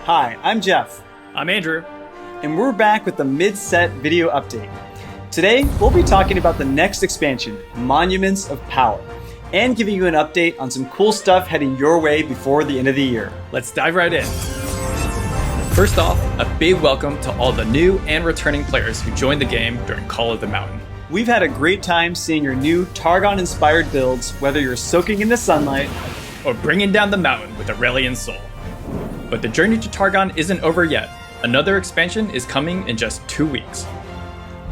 Hi, I'm Jeff. I'm Andrew. And we're back with the mid-set video update. Today, we'll be talking about the next expansion, Monuments of Power, and giving you an update on some cool stuff heading your way before the end of the year. Let's dive right in. First off, a big welcome to all the new and returning players who joined the game during Call of the Mountain. We've had a great time seeing your new Targon-inspired builds, whether you're soaking in the sunlight or bringing down the mountain with Aurelian Soul. But the journey to Targon isn't over yet. Another expansion is coming in just 2 weeks.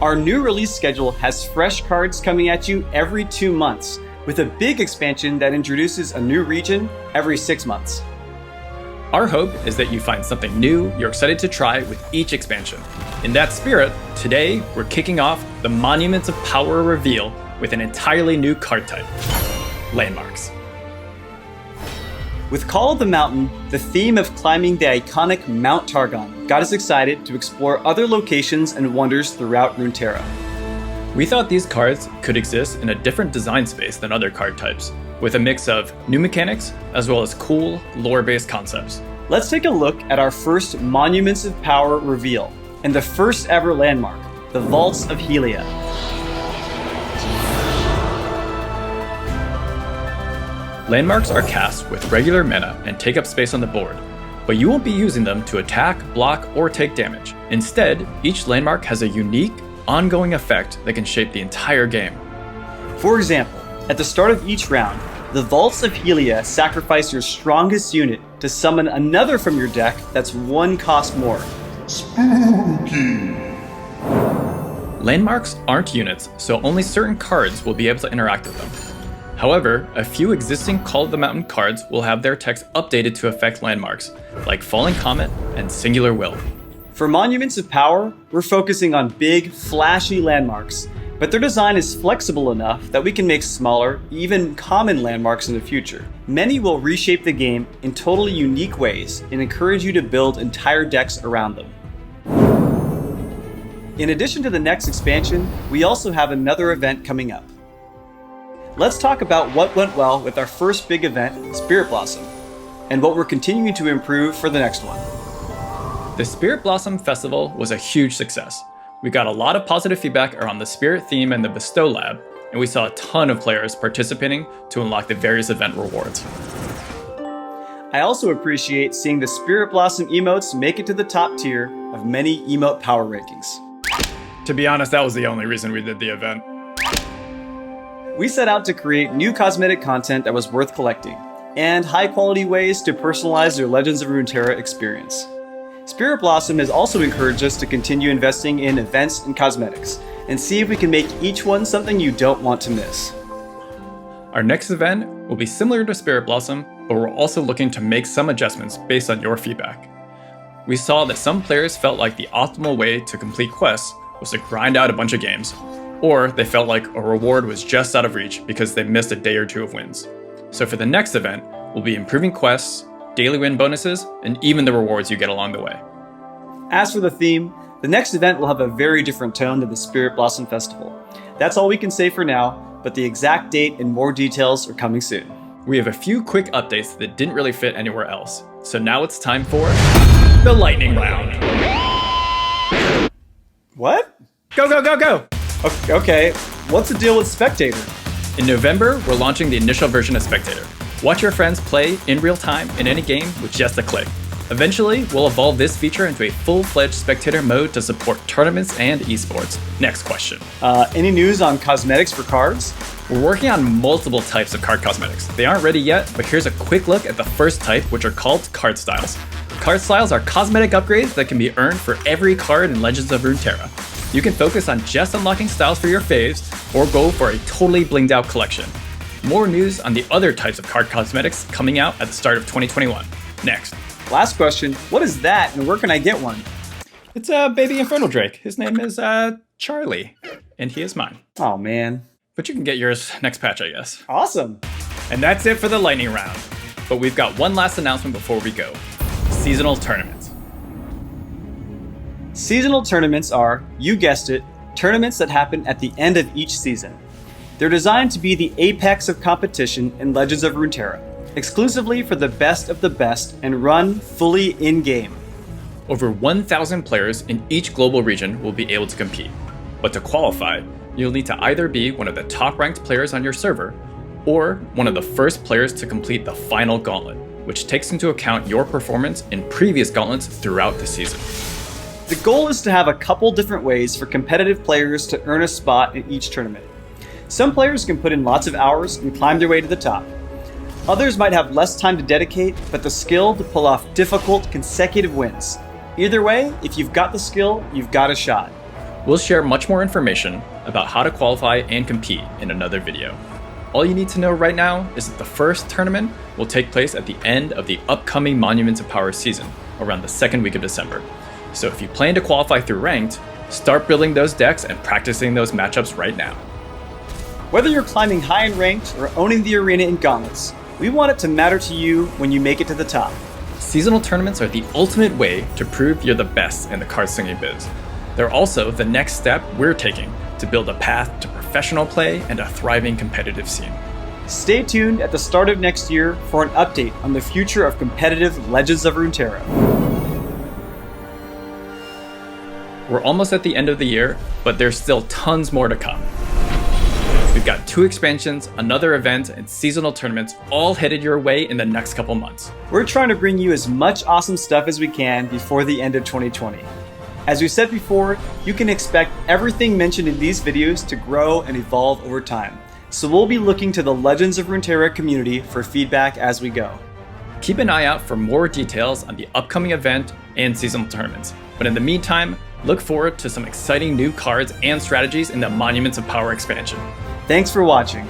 Our new release schedule has fresh cards coming at you every 2 months, with a big expansion that introduces a new region every 6 months. Our hope is that you find something new you're excited to try with each expansion. In that spirit, today we're kicking off the Monuments of Power reveal with an entirely new card type, Landmarks. With Call of the Mountain, the theme of climbing the iconic Mount Targon got us excited to explore other locations and wonders throughout Runeterra. We thought these cards could exist in a different design space than other card types, with a mix of new mechanics as well as cool, lore-based concepts. Let's take a look at our first Monuments of Power reveal, and the first ever landmark, the Vaults of Helia. Landmarks are cast with regular mana and take up space on the board, but you won't be using them to attack, block, or take damage. Instead, each landmark has a unique, ongoing effect that can shape the entire game. For example, at the start of each round, the Vaults of Helia sacrifice your strongest unit to summon another from your deck that's 1 cost more. Spooky! Landmarks aren't units, so only certain cards will be able to interact with them. However, a few existing Call of the Mountain cards will have their text updated to affect landmarks, like Falling Comet and Singular Will. For Monuments of Power, we're focusing on big, flashy landmarks, but their design is flexible enough that we can make smaller, even common landmarks in the future. Many will reshape the game in totally unique ways and encourage you to build entire decks around them. In addition to the next expansion, we also have another event coming up. Let's talk about what went well with our first big event, Spirit Blossom, and what we're continuing to improve for the next one. The Spirit Blossom Festival was a huge success. We got a lot of positive feedback around the Spirit theme and the Bestow Lab, and we saw a ton of players participating to unlock the various event rewards. I also appreciate seeing the Spirit Blossom emotes make it to the top tier of many emote power rankings. To be honest, that was the only reason we did the event. We set out to create new cosmetic content that was worth collecting, and high-quality ways to personalize your Legends of Runeterra experience. Spirit Blossom has also encouraged us to continue investing in events and cosmetics, and see if we can make each one something you don't want to miss. Our next event will be similar to Spirit Blossom, but we're also looking to make some adjustments based on your feedback. We saw that some players felt like the optimal way to complete quests was to grind out a bunch of games, or they felt like a reward was just out of reach because they missed a day or 2 of wins. So for the next event, we'll be improving quests, daily win bonuses, and even the rewards you get along the way. As for the theme, the next event will have a very different tone than the Spirit Blossom Festival. That's all we can say for now, but the exact date and more details are coming soon. We have a few quick updates that didn't really fit anywhere else. So now it's time for the lightning round. What? Go, go, go, go! Okay, what's the deal with Spectator? In November, we're launching the initial version of Spectator. Watch your friends play in real time in any game with just a click. Eventually, we'll evolve this feature into a full-fledged Spectator mode to support tournaments and esports. Next question. Any news on cosmetics for cards? We're working on multiple types of card cosmetics. They aren't ready yet, but here's a quick look at the first type, which are called card styles. Card styles are cosmetic upgrades that can be earned for every card in Legends of Runeterra. You can focus on just unlocking styles for your faves, or go for a totally blinged out collection. More news on the other types of card cosmetics coming out at the start of 2021. Next. Last question, what is that and where can I get one? It's a baby infernal drake. His name is Charlie, and he is mine. Oh man. But you can get yours next patch, I guess. Awesome. And that's it for the lightning round. But we've got one last announcement before we go. Seasonal tournaments. Seasonal tournaments are, you guessed it, tournaments that happen at the end of each season. They're designed to be the apex of competition in Legends of Runeterra, exclusively for the best of the best and run fully in-game. Over 1,000 players in each global region will be able to compete. But to qualify, you'll need to either be one of the top-ranked players on your server, or one of the first players to complete the final gauntlet, which takes into account your performance in previous gauntlets throughout the season. The goal is to have a couple different ways for competitive players to earn a spot in each tournament. Some players can put in lots of hours and climb their way to the top. Others might have less time to dedicate, but the skill to pull off difficult consecutive wins. Either way, if you've got the skill, you've got a shot. We'll share much more information about how to qualify and compete in another video. All you need to know right now is that the first tournament will take place at the end of the upcoming Monuments of Power season, around the second week of December. So if you plan to qualify through ranked, start building those decks and practicing those matchups right now. Whether you're climbing high in ranked or owning the arena in gauntlets, we want it to matter to you when you make it to the top. Seasonal tournaments are the ultimate way to prove you're the best in the card slinging biz. They're also the next step we're taking to build a path to professional play and a thriving competitive scene. Stay tuned at the start of next year for an update on the future of competitive Legends of Runeterra. We're almost at the end of the year, but there's still tons more to come. We've got 2 expansions, another event, and seasonal tournaments all headed your way in the next couple months. We're trying to bring you as much awesome stuff as we can before the end of 2020. As we said before, you can expect everything mentioned in these videos to grow and evolve over time. So we'll be looking to the Legends of Runeterra community for feedback as we go. Keep an eye out for more details on the upcoming event and seasonal tournaments. But in the meantime, look forward to some exciting new cards and strategies in the Monuments of Power expansion. Thanks for watching.